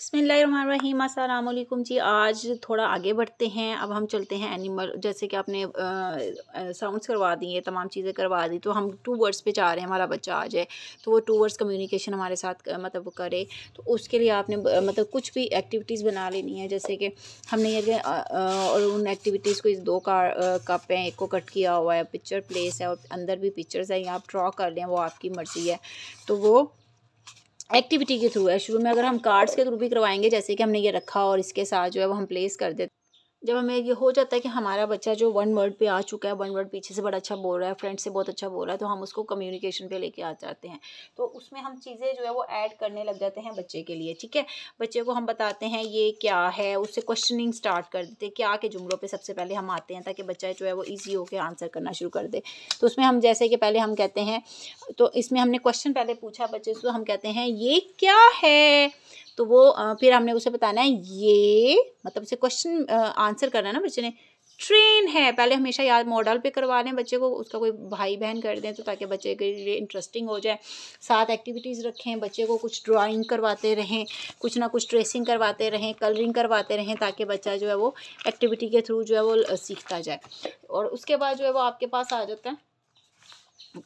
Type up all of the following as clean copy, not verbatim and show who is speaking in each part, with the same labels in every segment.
Speaker 1: बिस्मिल्लाहिर्रहमानिर्रहीम। अस्सलाम वालेकुम जी। आज थोड़ा आगे बढ़ते हैं। अब हम चलते हैं एनिमल, जैसे कि आपने साउंड्स करवा दी है, तमाम चीज़ें करवा दी, तो हम 2 वर्ड्स पे जा रहे हैं। हमारा बच्चा आ जाए तो वो 2 वर्ड्स कम्युनिकेशन हमारे साथ मतलब करे, तो उसके लिए आपने मतलब कुछ भी एक्टिविटीज़ बना लेनी है। जैसे कि हमने ये और उन एक्टिविटीज़ को, इस 2 कप हैं, एक को कट किया हुआ है, पिक्चर प्लेस है और अंदर भी पिक्चर्स है, या आप ड्रॉ कर लें, वो आपकी मर्ज़ी है। तो वो एक्टिविटी के थ्रू है। शुरू में अगर हम कार्ड्स के थ्रू भी करवाएंगे, जैसे कि हमने ये रखा और इसके साथ जो है वो हम प्लेस कर देते। जब हमें ये हो जाता है कि हमारा बच्चा जो 1 वर्ड पे आ चुका है, 1 वर्ड पीछे से बड़ा अच्छा बोल रहा है, फ्रेंड से बहुत अच्छा बोल रहा है, तो हम उसको कम्युनिकेशन पे लेके आ जाते हैं। तो उसमें हम चीज़ें जो है वो ऐड करने लग जाते हैं बच्चे के लिए, ठीक है। बच्चे को हम बताते हैं ये क्या है, उससे क्वेश्चनिंग स्टार्ट कर देते हैं, क्या के जुमलों पे सबसे पहले हम आते हैं, ताकि बच्चा जो है वो ईजी होकर आंसर करना शुरू कर दे। तो उसमें हम जैसे कि पहले हम कहते हैं, तो इसमें हमने क्वेश्चन पहले पूछा बच्चे से, तो हम कहते हैं ये क्या है। तो वो फिर हमने उसे बताना है ये, मतलब उसे क्वेश्चन आंसर करना है ना बच्चे ने। ट्रेन है, पहले हमेशा याद मॉडल पे करवा लें बच्चे को, उसका कोई भाई बहन कर दें, तो ताकि बच्चे के लिए इंटरेस्टिंग हो जाए। साथ एक्टिविटीज़ रखें, बच्चे को कुछ ड्राइंग करवाते रहें, कुछ ना कुछ ट्रेसिंग करवाते रहें, कलरिंग करवाते रहें, ताकि बच्चा जो है वो एक्टिविटी के थ्रू जो है वो सीखता जाए। और उसके बाद जो है वो आपके पास आ जाता है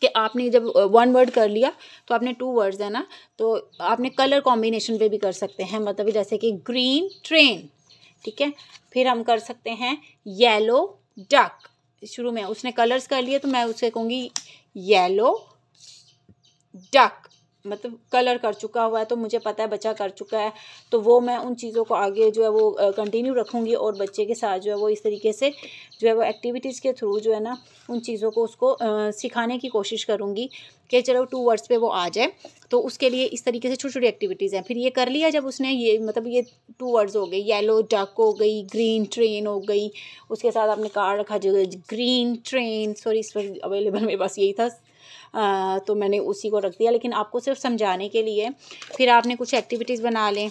Speaker 1: कि आपने जब 1 वर्ड कर लिया, तो आपने 2 वर्ड्स है ना, तो आपने कलर कॉम्बिनेशन पे भी कर सकते हैं, मतलब जैसे कि ग्रीन ट्रेन, ठीक है। फिर हम कर सकते हैं येलो डक। शुरू में उसने कलर्स कर लिए, तो मैं उसे कहूँगी येलो डक, मतलब कलर कर चुका हुआ है, तो मुझे पता है बच्चा कर चुका है, तो वो मैं उन चीज़ों को आगे जो है वो कंटिन्यू रखूँगी, और बच्चे के साथ जो है वो इस तरीके से जो है वो एक्टिविटीज़ के थ्रू जो है ना उन चीज़ों को उसको सिखाने की कोशिश करूँगी कि चलो 2 वर्ड्स पे वो आ जाए। तो उसके लिए इस तरीके से छोटी छोटी एक्टिविटीज़ हैं। फिर ये कर लिया जब उसने, ये मतलब ये 2 वर्ड्स हो गए, येलो डक हो गई, ग्रीन ट्रेन हो गई, उसके साथ आपने कार्ड रखा जो ग्रीन ट्रेन, सॉरी इस पर अवेलेबल मेरे पास यही था, तो मैंने उसी को रख दिया, लेकिन आपको सिर्फ समझाने के लिए। फिर आपने कुछ एक्टिविटीज़ बना लें,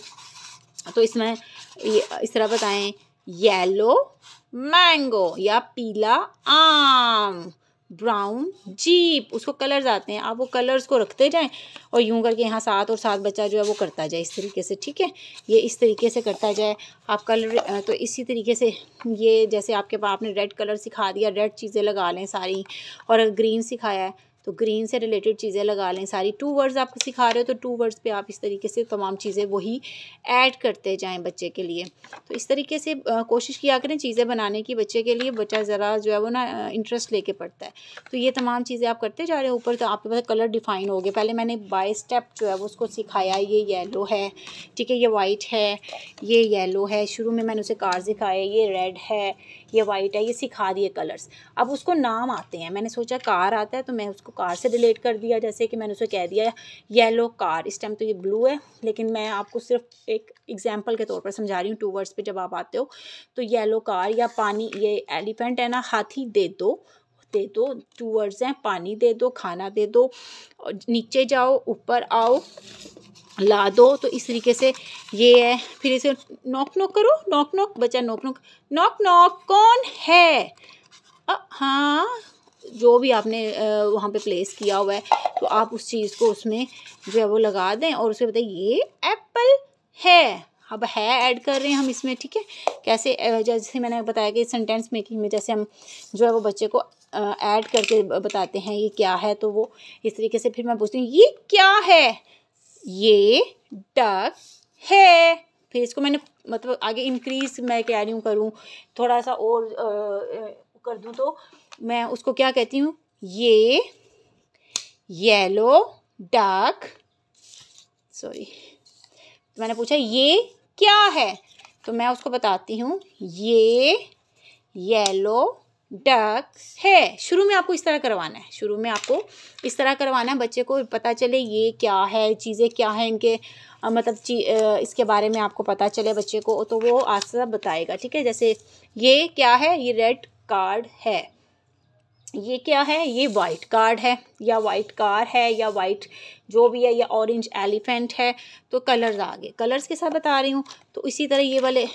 Speaker 1: तो इसमें इस तरह बताएं, येलो मैंगो या पीला आम, ब्राउन जीप, उसको कलर्स आते हैं, आप वो कलर्स को रखते जाएं और यूं करके यहाँ साथ और साथ बच्चा जो है वो करता जाए इस तरीके से, ठीक है। ये इस तरीके से करता जाए आप कलर। तो इसी तरीके से ये, जैसे आपके पास आपने रेड कलर सिखा दिया, रेड चीज़ें लगा लें सारी, और ग्रीन सिखाया है तो ग्रीन से रिलेटेड चीज़ें लगा लें सारी। 2 वर्ड्स आपको सिखा रहे हो, तो 2 वर्ड्स पे आप इस तरीके से तमाम चीज़ें वही ऐड करते जाएं बच्चे के लिए। तो इस तरीके से कोशिश किया करें चीज़ें बनाने की बच्चे के लिए, बच्चा ज़रा जो है वो ना इंटरेस्ट लेके पढ़ता है। तो ये तमाम चीज़ें आप करते जा रहे हो ऊपर, तो आपके पास कलर डिफाइन हो गए। पहले मैंने बाय स्टेप जो है वो उसको सिखाया, ये येलो है, ठीक है, ये वाइट है, ये येलो है। शुरू में मैंने उसे कार सिखाया, ये रेड है, ये वाइट है, ये सिखा दिए कलर्स। अब उसको नाम आते हैं, मैंने सोचा कार आता है तो मैं उसको कार से रिलेट कर दिया, जैसे कि मैंने उसे कह दिया येलो कार। इस टाइम तो ये ब्लू है, लेकिन मैं आपको सिर्फ एक एग्जांपल के तौर पर समझा रही हूँ। 2 वर्ड्स पे जब आप आते हो तो येलो कार, या पानी, ये एलिफेंट है ना, हाथी दे दो, दे दो, 2 वर्ड्स हैं, पानी दे दो, खाना दे दो, नीचे जाओ, ऊपर आओ, ला दो। तो इस तरीके से ये है। फिर इसे नॉक नॉक करो, नॉक नॉक, बच्चा नॉक नॉक, नॉक नॉक कौन है, हाँ, जो भी आपने वहाँ पे प्लेस किया हुआ है, तो आप उस चीज़ को उसमें जो है वो लगा दें और उसे बताइए ये एप्पल है। अब है ऐड कर रहे हैं हम इसमें, ठीक है। कैसे, जैसे मैंने बताया कि सेंटेंस मेकिंग में जैसे हम जो है वो बच्चे को ऐड करके बताते हैं ये क्या है, तो वो इस तरीके से। फिर मैं पूछती हूँ ये क्या है, ये डक है। फिर इसको मैंने मतलब आगे इंक्रीज मैं कह रही हूँ करूँ, थोड़ा सा और कर दूँ, तो मैं उसको क्या कहती हूँ, ये येलो डक, सॉरी, मैंने पूछा ये क्या है, तो मैं उसको बताती हूँ ये येलो डक है। शुरू में आपको इस तरह करवाना है, शुरू में आपको इस तरह करवाना है, बच्चे को पता चले ये क्या है, चीज़ें क्या हैं इनके, मतलब इसके बारे में आपको पता चले बच्चे को, तो वो आस्ते बताएगा, ठीक है। जैसे ये क्या है, ये रेड कार्ड है, ये क्या है, ये वाइट कार्ड है, या वाइट कार है, या वाइट जो भी है, या ऑरेंज एलिफेंट है। तो कलर्स आ गए, कलर्स के साथ बता रही हूँ। तो इसी तरह ये वाले,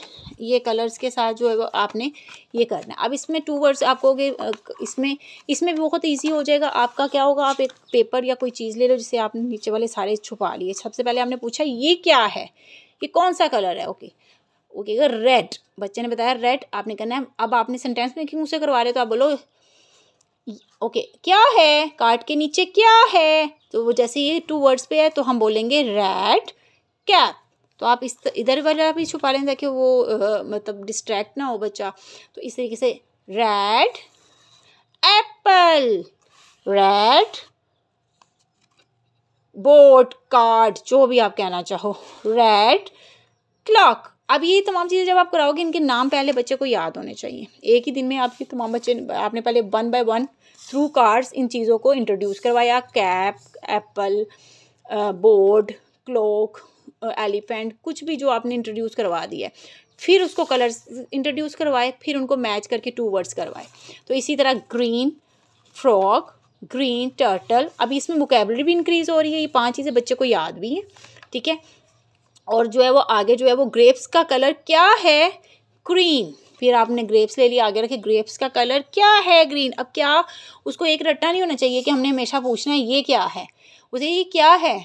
Speaker 1: ये कलर्स के साथ जो है वो आपने ये करना है। अब इसमें 2 वर्ड्स आपको इसमें भी बहुत इजी हो जाएगा आपका। क्या होगा, आप एक पेपर या कोई चीज़ ले लो, जिसे आपने नीचे वाले सारे छुपा लिए। सबसे पहले आपने पूछा ये क्या है, कि कौन सा कलर है। ओके ओके रेड, बच्चे ने बताया रेड, आपने करना है। अब आपने सेंटेंस मेकिंग उससे करवा रहे तो आप बोलो ओके क्या है, कार्ड के नीचे क्या है, तो वो जैसे ये 2 वर्ड्स पे है तो हम बोलेंगे रेड कैप। तो आप इस इधर वाला भी छुपा लें ताकि वो मतलब डिस्ट्रैक्ट ना हो बच्चा। तो इस तरीके से red Apple, red board, card, जो भी आप कहना चाहो, रेड क्लॉक। अब ये तमाम चीज़ें जब आप कराओगे इनके नाम पहले बच्चे को याद होने चाहिए। एक ही दिन में आपके तमाम बच्चे, आपने पहले 1 बाय 1 थ्रू कार्ड्स इन चीज़ों को इंट्रोड्यूस करवाया, cap, Apple, board, clock, elephant, कुछ भी जो आपने इंट्रोड्यूस करवा दिया है। फिर उसको कलर्स इंट्रोड्यूस करवाए, फिर उनको मैच करके 2 वर्ड्स करवाए। तो इसी तरह ग्रीन फ्रॉग, ग्रीन टर्टल। अभी इसमें वोकैबुलरी भी इंक्रीज हो रही है, ये 5 चीज़ें बच्चे को याद भी हैं, ठीक है। और जो है वो आगे जो है वो ग्रेप्स का कलर क्या है, ग्रीन। फिर आपने ग्रेप्स ले लिया, आगे रखे ग्रेप्स का कलर क्या है, ग्रीन। अब क्या, उसको एक रट्टा नहीं होना चाहिए कि हमने हमेशा पूछना है ये क्या है, उसे ये क्या है,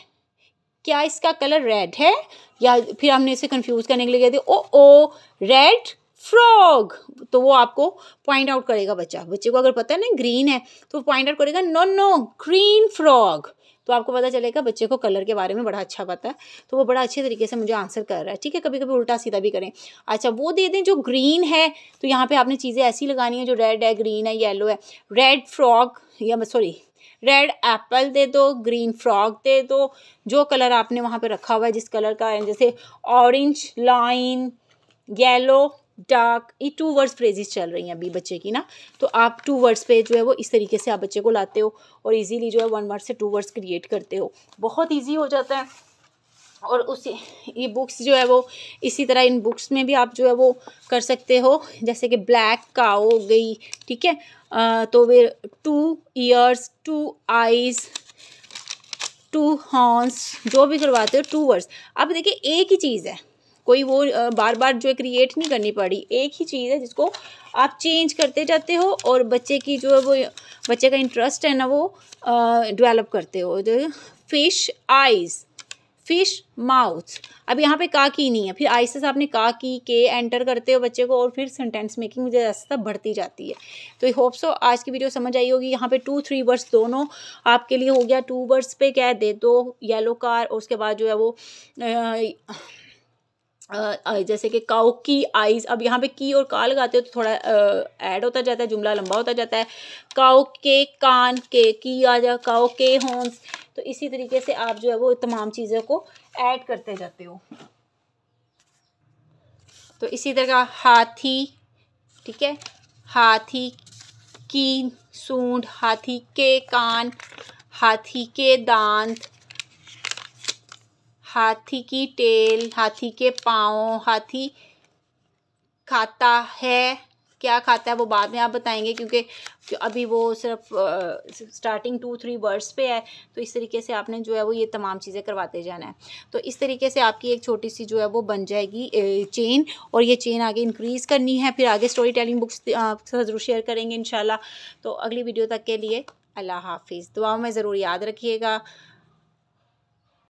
Speaker 1: क्या इसका कलर रेड है, या फिर हमने इसे कंफ्यूज करने के लिए कहते ओ रेड फ्रॉग। तो वो आपको पॉइंट आउट करेगा बच्चे को अगर पता है ना ग्रीन है तो पॉइंट आउट करेगा नो ग्रीन फ्रॉग। तो आपको पता चलेगा बच्चे को कलर के बारे में बड़ा अच्छा पता है, तो वो बड़ा अच्छे तरीके से मुझे आंसर कर रहा है, ठीक है। कभी कभी उल्टा सीधा भी करें। अच्छा वो दे दें जो ग्रीन है, तो यहाँ पे आपने चीज़ें ऐसी लगानी है जो रेड है, ग्रीन है, येलो है। रेड फ्रॉग या सॉरी रेड एप्पल दे दो, ग्रीन फ्रॉग दे दो, जो कलर आपने वहाँ पे रखा हुआ है जिस कलर का है, जैसे ऑरेंज लाइन, येलो डार्क, ये 2 वर्ड्स फ्रेजेस चल रही हैं अभी बच्चे की ना। तो आप 2 वर्ड्स पे जो है वो इस तरीके से आप बच्चे को लाते हो और इजीली जो है 1 वर्ड से 2 वर्ड्स क्रिएट करते हो, बहुत इजी हो जाता है। और उस ये बुक्स जो है वो इसी तरह इन बुक्स में भी आप जो है वो कर सकते हो, जैसे कि ब्लैक काऊ हो गई, ठीक है। तो फिर 2 ईयर्स, 2 आईज, 2 हॉर्न्स, जो भी करवाते हो 2 वर्ड्स। अब देखिए एक ही चीज़ है, कोई वो बार बार जो है क्रिएट नहीं करनी पड़ी, एक ही चीज़ है जिसको आप चेंज करते जाते हो और बच्चे की जो है वो बच्चे का इंटरेस्ट है ना वो डेवलप करते हो। Fish eyes, fish mouth. अब यहाँ पे का की नहीं है, फिर आई से आपने का की के एंटर करते हो बच्चे को और फिर सेंटेंस मेकिंग मुझे ऐसा बढ़ती जाती है। तो आई होप सो आज की वीडियो समझ आई होगी। यहाँ पे 2 3 वर्ड्स दोनों आपके लिए हो गया। 2 वर्ड्स पे क्या है, दे दो येलो कार, और उसके बाद जो है वो जैसे कि काऊ की आइज़। अब यहाँ पे की और का लगाते हो तो थोड़ा ऐड होता जाता है, जुमला लंबा होता जाता है। काऊ के कान, के की आ जा, काऊ के हॉर्न्स। तो इसी तरीके से आप जो है वो तमाम चीज़ों को ऐड करते जाते हो। तो इसी तरह हाथी, ठीक है, हाथी की सूंड, हाथी के कान, हाथी के दांत, हाथी की टेल, हाथी के पाँव, हाथी खाता है, क्या खाता है वो बाद में आप बताएंगे क्योंकि अभी वो सिर्फ स्टार्टिंग 2 3 वर्ड्स पे है। तो इस तरीके से आपने जो है वो ये तमाम चीज़ें करवाते जाना है। तो इस तरीके से आपकी एक छोटी सी जो है वो बन जाएगी चेन, और ये चेन आगे इंक्रीज़ करनी है। फिर आगे स्टोरी टेलिंग बुक्स आपके साथ ज़रूर शेयर करेंगे इंशाल्लाह। तो अगली वीडियो तक के लिए अल्लाह हाफिज़। दुआओं में ज़रूर याद रखिएगा।